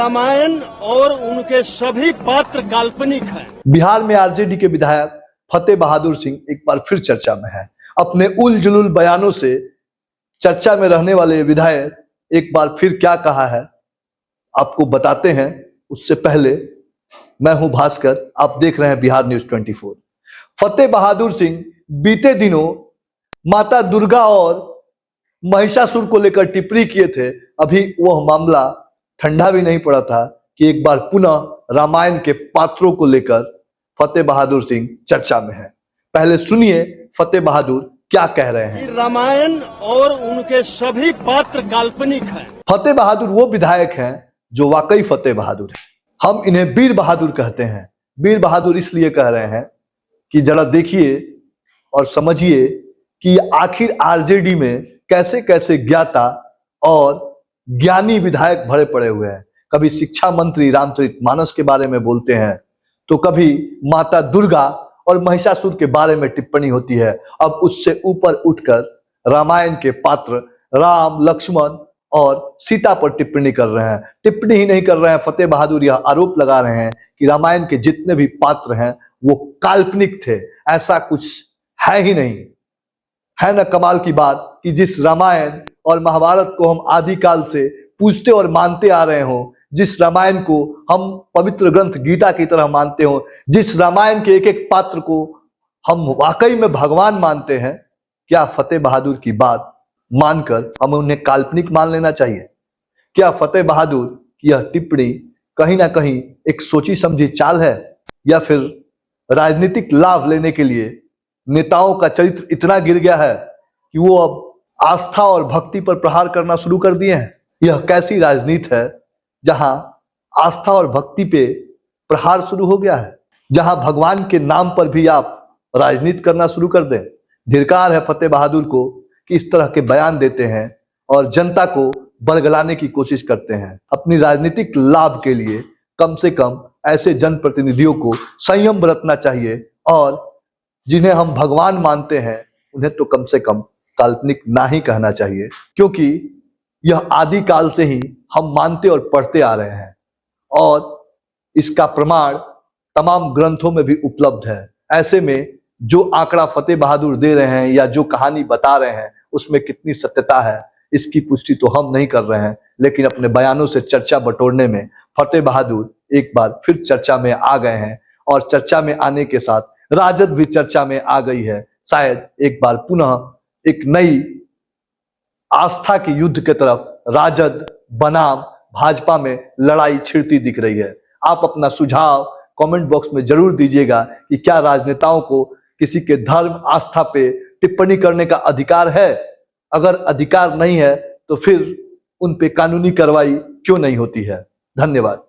रामायण और उनके सभी पात्र काल्पनिक हैं। बिहार में आरजेडी के विधायक फतेह बहादुर सिंह एक बार फिर चर्चा में है। अपने उल जुलूल बयानों से चर्चा में रहने वाले विधायक एक बार फिर क्या कहा है आपको बताते हैं। उससे पहले मैं हूं भास्कर, आप देख रहे हैं बिहार न्यूज 24। फतेह बहादुर सिंह बीते दिनों माता दुर्गा और महिषासुर को लेकर टिप्पणी किए थे। अभी वह मामला ठंडा भी नहीं पड़ा था कि एक बार पुनः रामायण के पात्रों को लेकर फतेह बहादुर सिंह चर्चा में है। पहले सुनिए फतेह बहादुर क्या कह रहे हैं। रामायण और उनके सभी पात्र काल्पनिक हैं। फतेह बहादुर वो विधायक हैं जो वाकई फतेह बहादुर है। हम इन्हें वीर बहादुर कहते हैं। वीर बहादुर इसलिए कह रहे हैं कि जरा देखिए और समझिए कि आखिर आरजेडी में कैसे कैसे ज्ञाता और ज्ञानी विधायक भरे पड़े हुए हैं। कभी शिक्षा मंत्री रामचरितमानस के बारे में बोलते हैं, तो कभी माता दुर्गा और महिषासुर के बारे में टिप्पणी होती है। अब उससे ऊपर उठकर रामायण के पात्र राम, लक्ष्मण और सीता पर टिप्पणी कर रहे हैं। टिप्पणी ही नहीं कर रहे हैं, फतेह बहादुर यह आरोप लगा रहे हैं कि रामायण के जितने भी पात्र हैं वो काल्पनिक थे, ऐसा कुछ है ही नहीं। है ना कमाल की बात कि जिस रामायण और महाभारत को हम आदिकाल से पूजते और मानते आ रहे हो, जिस रामायण को हम पवित्र ग्रंथ गीता की तरह मानते हो, जिस रामायण के एक एक पात्र को हम वाकई में भगवान मानते हैं, क्या फतेह बहादुर की बात मानकर हमें उन्हें काल्पनिक मान लेना चाहिए? क्या फतेह बहादुर की यह टिप्पणी कहीं ना कहीं एक सोची समझी चाल है, या फिर राजनीतिक लाभ लेने के लिए नेताओं का चरित्र इतना गिर गया है कि वो अब आस्था और भक्ति पर प्रहार करना शुरू कर दिए हैं? यह कैसी राजनीति है जहां आस्था और भक्ति पे प्रहार शुरू हो गया है, जहां भगवान के नाम पर भी आप राजनीति करना शुरू कर दें। धिक्कार है फतेह बहादुर को कि इस तरह के बयान देते हैं और जनता को बरगलाने की कोशिश करते हैं। अपनी राजनीतिक लाभ के लिए कम से कम ऐसे जनप्रतिनिधियों को संयम बरतना चाहिए, और जिन्हें हम भगवान मानते हैं उन्हें तो कम से कम काल्पनिक ना ही कहना चाहिए, क्योंकि यह आदिकाल से ही हम मानते और पढ़ते आ रहे हैं और इसका प्रमाण तमाम ग्रंथों में भी उपलब्ध है। ऐसे में जो आंकड़ा फतेह बहादुर दे रहे हैं या जो कहानी बता रहे हैं उसमें कितनी सत्यता है, इसकी पुष्टि तो हम नहीं कर रहे हैं, लेकिन अपने बयानों से चर्चा बटोरने में फतेह बहादुर एक बार फिर चर्चा में आ गए हैं, और चर्चा में आने के साथ राजद भी चर्चा में आ गई है। शायद एक बार पुनः एक नई आस्था के युद्ध के तरफ राजद बनाम भाजपा में लड़ाई छिड़ती दिख रही है। आप अपना सुझाव कमेंट बॉक्स में जरूर दीजिएगा कि क्या राजनेताओं को किसी के धर्म आस्था पे टिप्पणी करने का अधिकार है? अगर अधिकार नहीं है तो फिर उन पे कानूनी कार्रवाई क्यों नहीं होती है? धन्यवाद।